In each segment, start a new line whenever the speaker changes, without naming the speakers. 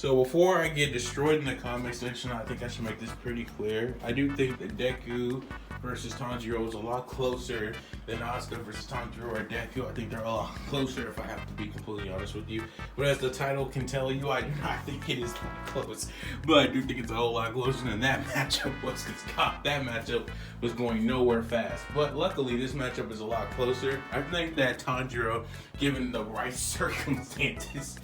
So before I get destroyed in the comment section, I think I should make this pretty clear. I do think that Deku versus Tanjiro is a lot closer than Asuka versus Tanjiro or Deku. I think they're a lot closer, if I have to be completely honest with you. But as the title can tell you, I do not think it is close. But I do think it's a whole lot closer than that matchup was, because God, that matchup was going nowhere fast. But luckily, this matchup is a lot closer. I think that Tanjiro, given the right circumstances,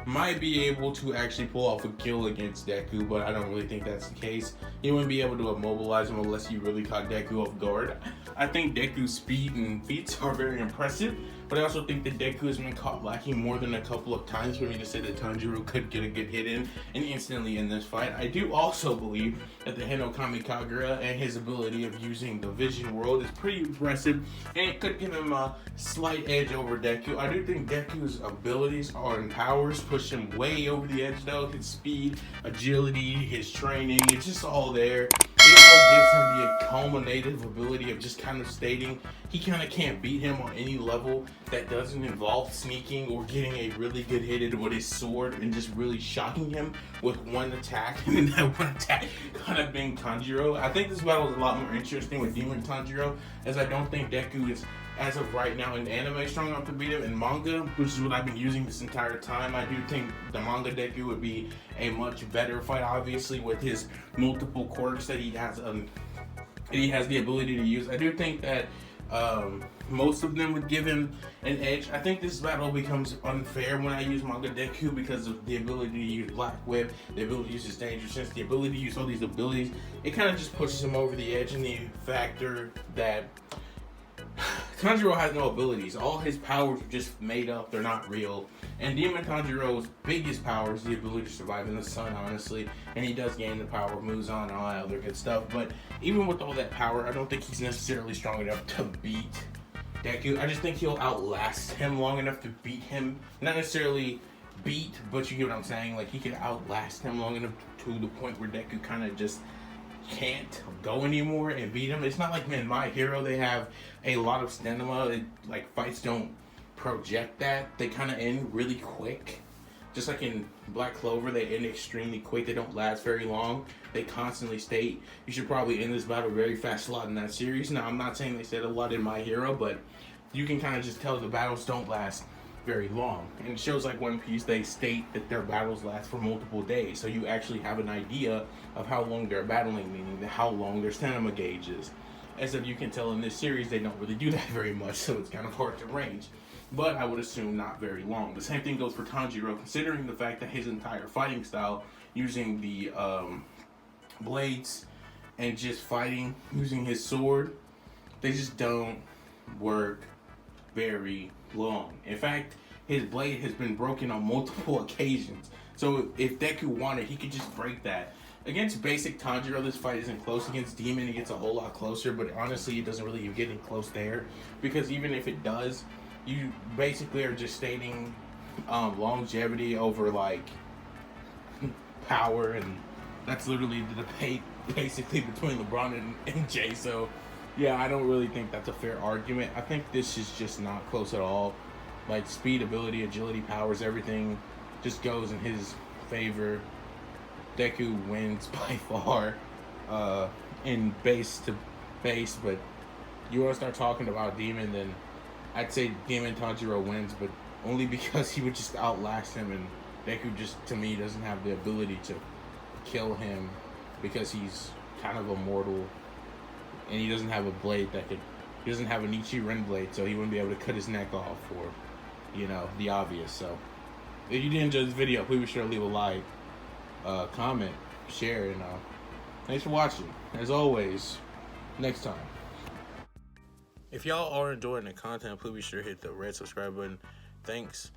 might be able to actually pull off a kill against Deku, but I don't really think that's the case. He wouldn't be able to immobilize him unless he really caught Deku off guard. I think Deku's speed and feats are very impressive, but I also think that Deku has been caught lacking more than a couple of times for me to say that Tanjiro could get a good hit in and instantly in this fight. I do also believe that the Hinokami Kagura and his ability of using the Vision World is pretty impressive, and it could give him a slight edge over Deku. I do think Deku's abilities and powers push him way over the edge though. His speed, agility, his training, it's just all there. It all gives him the culminative ability of just kind of stating he kind of can't beat him on any level that doesn't involve sneaking or getting a really good hit in with his sword and just really shocking him with one attack, and then that one attack kind of being Tanjiro. I think this battle is a lot more interesting with Demon Tanjiro, as I don't think Deku is, as of right now in anime, strong enough to beat him. In manga, which is what I've been using this entire time, I do think the manga Deku would be a much better fight, obviously, with his multiple quirks that he has the ability to use. I do think that most of them would give him an edge. I think this battle becomes unfair when I use manga Deku because of the ability to use Black Whip, the ability to use his Danger Sense, the ability to use all these abilities. It kind of just pushes him over the edge in the factor that Tanjiro has no abilities. All his powers are just made up. They're not real. And Demon Tanjiro's biggest power is the ability to survive in the sun, honestly. And he does gain the power of Muzan and all that other good stuff. But even with all that power, I don't think he's necessarily strong enough to beat Deku. I just think he'll outlast him long enough to beat him. Not necessarily beat, but you get what I'm saying. Like, he can outlast him long enough to the point where Deku kind of just can't go anymore and beat him. It's not like in My Hero they have a lot of stamina. Like, fights don't project that. They kind of end really quick. Just like in Black Clover, they end extremely quick. They don't last very long. They constantly state, you should probably end this battle very fast a lot in that series. Now, I'm not saying they said a lot in My Hero, but you can kind of just tell the battles don't last very long. And it shows like One Piece, they state that their battles last for multiple days, so you actually have an idea of how long they're battling, meaning how long their stamina gauge is. As if you can tell in this series, they don't really do that very much, so it's kind of hard to range. But I would assume not very long. The same thing goes for Tanjiro, considering the fact that his entire fighting style, using the blades and just fighting using his sword, they just don't work very long. In fact, his blade has been broken on multiple occasions. So if Deku wanted, he could just break that. Against basic Tanjiro, this fight isn't close. Against Demon, it gets a whole lot closer, but honestly, it doesn't really even get close there, because even if it does, you basically are just stating longevity over like power, and that's literally the debate basically between LeBron and Jay. So yeah, I don't really think that's a fair argument. I think this is just not close at all. Like, speed, ability, agility, powers, everything just goes in his favor. Deku wins by far in base to base, but you want to start talking about Demon, then I'd say Demon Tanjiro wins, but only because he would just outlast him, and Deku just, to me, doesn't have the ability to kill him because he's kind of immortal, and he doesn't have a blade he doesn't have an Ichiran blade, so he wouldn't be able to cut his neck off, or, the obvious. So if you did enjoy this video, please be sure to leave a like, comment, share, and thanks for watching. As always, next time. If y'all are enjoying the content, please be sure to hit the red subscribe button. Thanks.